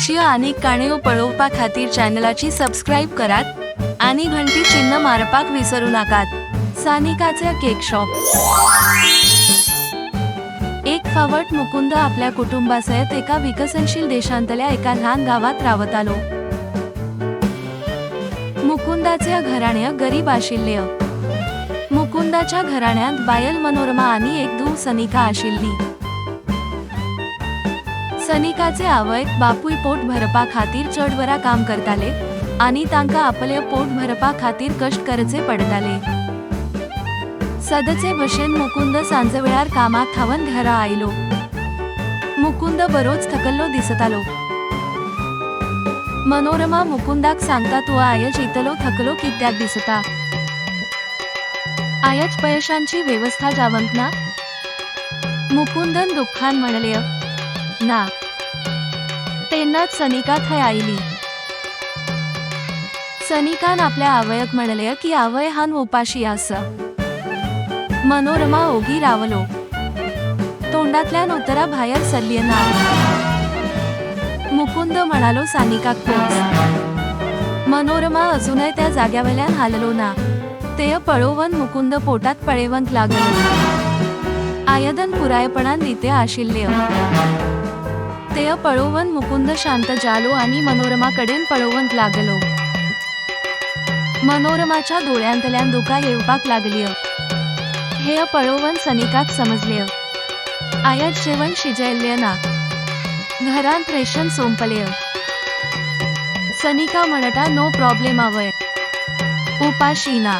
अशी आणि काणयो पळोवपा खातीर चॅनलाची सबस्क्राईब करात आणि घंटी चिन्ह मारपाक विसरू नाकात। सानिकाचे केक शॉप। एक फावट मुकुंद आपल्या कुटुंबासहित एका विकसनशील देशांतल्या एका ल्हान गावात रावतालो। मुकुंदाचे घराणे गरीब आशिल्ले। मुकुंदाच्या घराण्यात बायल मनोरमा आणि एक धूव सनिका आशिल्ली। सनिकाचे आवय बापूय पोट भरपा खातीर चड वरा काम करताले आणि तांका आपले पोट भरपा खातीर कष्ट करचे पडताले। सदचे भशेन मुकुंद सांजवेळार कामाक थावन घरा आयलो। मुकुंद बरोच थकल्लो दिसतालो। मनोरमा मुकुंदाक सांगता तू आयज इतलो थकलो कित्याक दिसता? आयज पैशांची व्यवस्था जावंक ना? मुकुंदन दुःखान म्हणले ना। तेन्नाच सनिका थंय आयली। सनिकान आपल्या आवयक म्हणले की आवय हान उपाशी आसा। मनोरमा ओगी रावलो। तोंडातल्यान उतरा भायर सरली ना। मुकुंद म्हणालो सानिकाक पोच। मनोरमा अजूनय त्या जाग्यावेल्यान हाललो ना। ते पळोवन मुकुंद पोटात पळेवंक लागलो। आयदन पुरायपणान रिते आशिल्ले। ते पळोवन मुकुंद शांत जालो आणि मनोरमाकडेन पळोवंक लागलो। मनोरमाच्या डोळ्यांतल्यान दुका येवपाक लागली। हे पळोवन सनिकाक समजले आयज जेवण शिजयल्ले ना। घरांत रेशन सोंपले। सनिका म्हणटा नो प्रॉब्लेम आवय, उपाशी ना।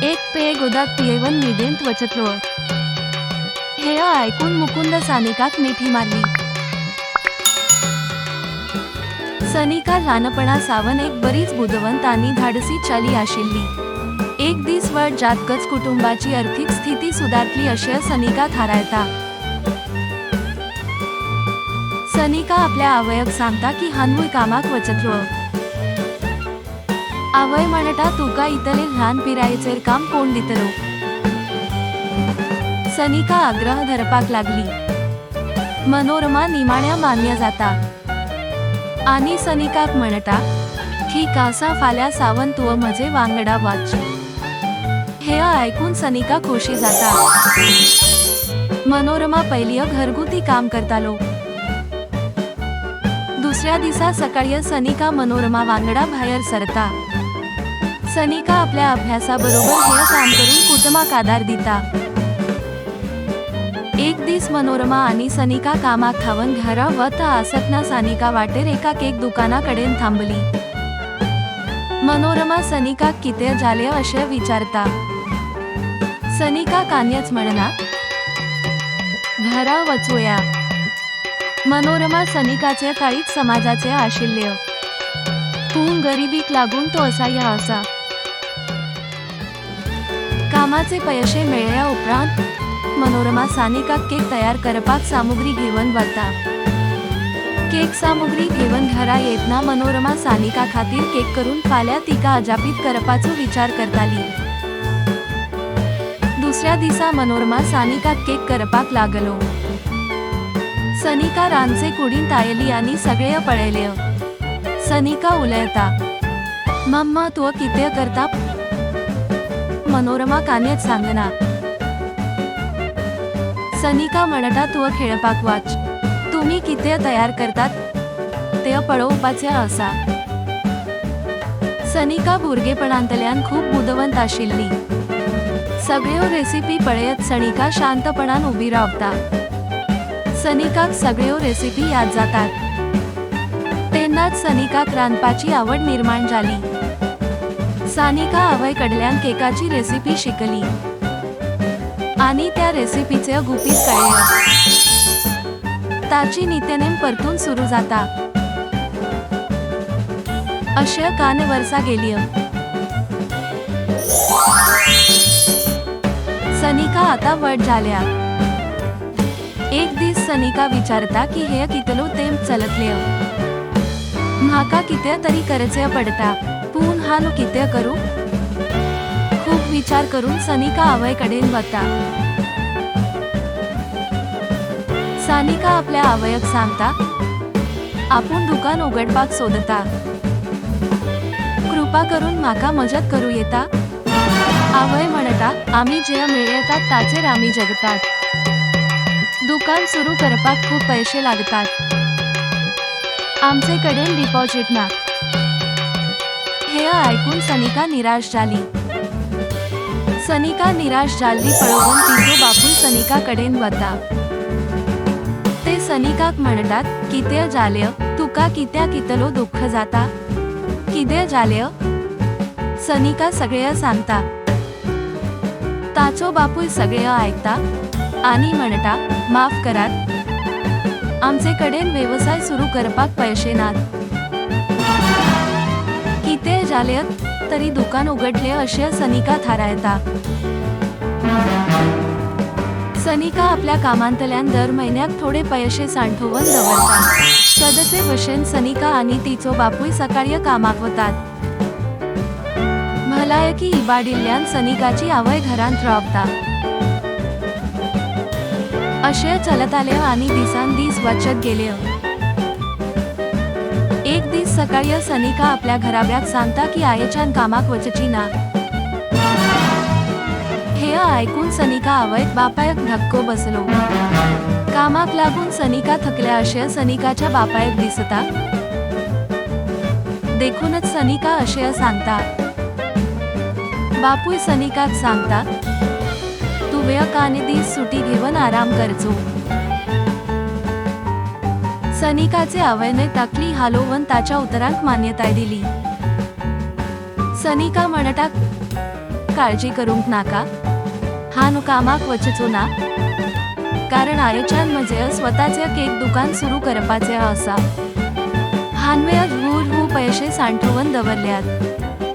एक पेग उदक पियेवन निदेंत वचतलो। हे ऐकून मुकुंद सानिकाक मिठी मारली। सनिका ल्हानपणा सावन एक बरीच बुदवंत आणि धाडसी चाली आशिल्ली। एक दीस वड जातकच कुटुंबाची आर्थिक स्थिती सुधारतली अशें सनिका थारायता। सनिका आपल्या आवयक सांगता की हानूय कामाक वचतलो। आवय म्हणटा तुका इतले ल्हान पिरायेचेर काम कोण दितलो? सनिका आग्रह धरपाक लागली। मनोरमा निमाण्या मान्य जाता आणि सनिकाक म्हणटा ठीक आसा फाल्या सावन तू म्हजे वांगडा वाच। हे ऐकून सनिका खोशी जाता। मनोरमा पयली घरगुती काम करतालो। दुसऱ्या दिसा सकाळी सनिका मनोरमा वांगडा भायर सरता। सनिका आपल्या अभ्यासाबरोबर हे काम करून कुटुंबाक आधार दिता। एक दीस मनोरमा आणि सनिका कामाक थावन घरा वत आसतना सनिका वाटेर एका केक दुकानाकडेन थांबली। मनोरमा सनिकाक कितें जालें अशें विचारता। सनिका कान्यच म्हणना घरा वचूया। मनोरमा सनिकाचे काळीच समाजाचे आशिल्ले। पूण गरिबीक लागून तो असहाय्य आसा। कामाचे पैसे मेळ्ळ्या उपरांत मनोरमा सानिकाक केक तयार करपाक सामुग्री घेवन वता। केक सामुग्री घेवन घरा येतना मनोरमा सानिका खातीर केक करून फाल्यां तिका अजापीत करपाचो विचार करताली। दुसऱ्या दिसा मनोरमा सानिकाक केक करपाक लागलो। सनिका रांदचे कुडींत आयली आणि सगळे पळयले। सनिका उलयता मम्मा तू कितें करता? मनोरमा कान्यच सांगना। सनिका म्हणटा तू खेळपाक वाच। तुम्ही कितें तयार करतात ते पळोवपाचे आसा। सनिका भुरगेपणांतल्यान खूप बुदवंत आशिल्ली। सगळ्यो रेसिपी पळयत सनिका शांतपणान उबी रावता। सनिकाक सगळ्यो रेसिपी याद जातात। तेन्नाच सनिकाक रांदपाची आवड निर्माण जाली। सानिका आवयकडल्यान केकाची रेसिपी शिकली आणि त्या रेसिपीचे गुपीत कळले। ताची नित्यनेम परतून सुरू जाता। अशें कान वर्सां गेली। सनिका आता व्हड जाल्या। एक दीस सनिका विचारता की हे कितलो तेंप चलतले? म्हाका कितें तरी करचे पडटा, पूण हांव कितें करूं? खूप विचार करून सनिका आवयकडेन वता। सानिका आपल्या आवयक सांगता आपण दुकान उघडपाक सोदता, कृपा करून म्हाका मजत करू येता। आवय म्हणटा, आमी जे मेळयतात ताचेर आमी जगतात। दुकान सुरू करपाक खूप पैसे लागतात, आमचे कडेन डिपॉझिट ना। हे ऐकून सनिका निराश झाली। सनिका निराश जाल्ली पळोवन तिचो बापूय सनिका कडेन वता। ते सनिकाक म्हणटात, कितें जालें, तुका कित्याक इतलो दुःख जाता? कितें जालें? सनिका सगळें सांगता। ताचो बापूय सगळें आयकता आनी म्हणटा, माफ करात, आमचे कडेन व्यवसाय सुरू करपाक पैसे नात। कितें जालें तरी दुकान उगडले अशें सनिका थारायता। सनिका आपल्या कामांतल्यान दर म्हयन्याक थोडे पैसे सांठोवन दवरता। सदचे भशेन सनिका आनी तिचो बापूय सकाळी कामाक वतात। भलायकी इबाडिल्ल्यान सनिकाची आवय घरांत रावता। अशें चलतालें आनी दिसान दीस वचत गेले। एक दीस सकाळी सनिका आपल्या घराब्याक सांगता की आयेच्यान कामाक वचची ना। हे ऐकून सनिका आवयक बापायक धक्को बसलो। कामाक लागून सनिका थकल्या अशें सनिकाच्या बापायक दिसता। देखूनच सनिका अशें सांगता। बापूय सनिकाक सांगता, तुवें आनी दीस सुटी घेवन आराम करचो। सनिकाचे आवयने तकली हालोवन ताच्या उतरांक मान्यताय दिली। सनिका म्हणटा, काळजी करूंक नाका, हांव कामाक वचचो ना, कारण आयेच्यान म्हजें स्वताचें केक दुकान सुरू करपाचें आसा। हांवें भूर पैसे सांठोवन दवरल्यात,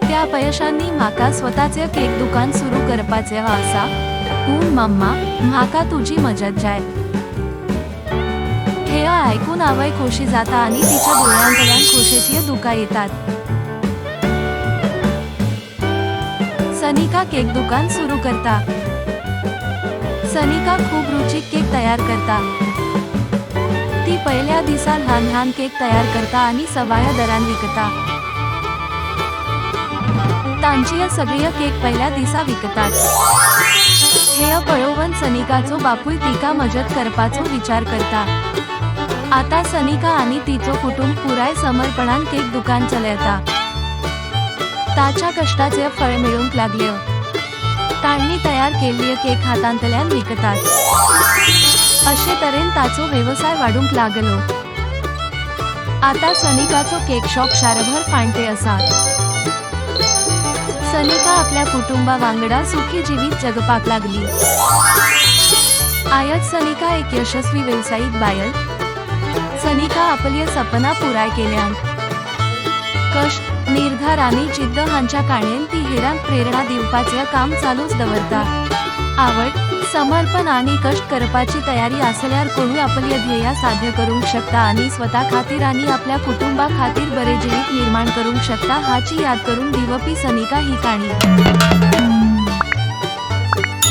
त्या पैशांनी म्हाका स्वताचें केक दुकान सुरू करपाचें आसा। पूण मम्मा, म्हाका तुजी मजत जाय। हे ऐकून आवय खोशी जाता आनी तिच्या दोळ्यांतल्यान खोशेची दुकां येतात। सनिका केक दुकान सुरू करता। सनिका खूप रुचीक केक तयार करता। ती पहिल्या दिसा ल्हान ल्हान केक तयार करता आनी सवाया दरान विकता। तांची सगळी केक पहिल्या दिसा विकतात। हे पळोवन सनिकाचो बापूय तिका मजत करपाचो विचार करता। आता सनिका आनी तिचो कुटुंब पुराय समर्पणान केक दुकान चलयता। ताच्या कष्टाचे फळ मिळूंक लागले। तांणी तयार केल्ले केक हातांतल्यान विकतात। अशे तरेन ताचो व्यवसाय वाढूंक लागलो। आता सनिकाचो केक शॉप शारभर फांटे आसात। सनिका आपल्या कुटुंबा वांगडा सुखी जिवीत जगपाक लागली। आयज सनिका एक यशस्वी व्यावसायिक बायल। सनिका आपली सपना पुराय केल्यान। कष्ट, निर्धार आनी जिद्द हांच्या काणयेन ती हेरांक प्रेरणा दिवपाचें काम चालूच दवरता। आवड, समर्पण आनी कष्ट करपाची तयारी आसल्यार कोणूय आपली ध्येया साध्य करूंक शकता आनी स्वता खातीर आनी आपल्या कुटुंबा खातीर बरे जिवीत निर्माण करूंक शकता हाची याद करून दिवपी सनिका ही काणी।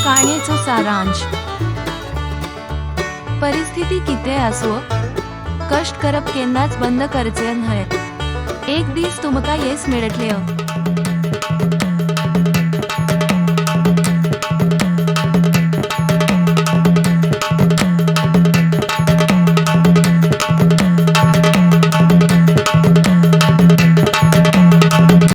काणयेचो सारांश। परिस्थिती कितें आसो, कष्ट करप केन्नाच बंद करचें न्हय। एक दीस तुमकां येस मेळटलें।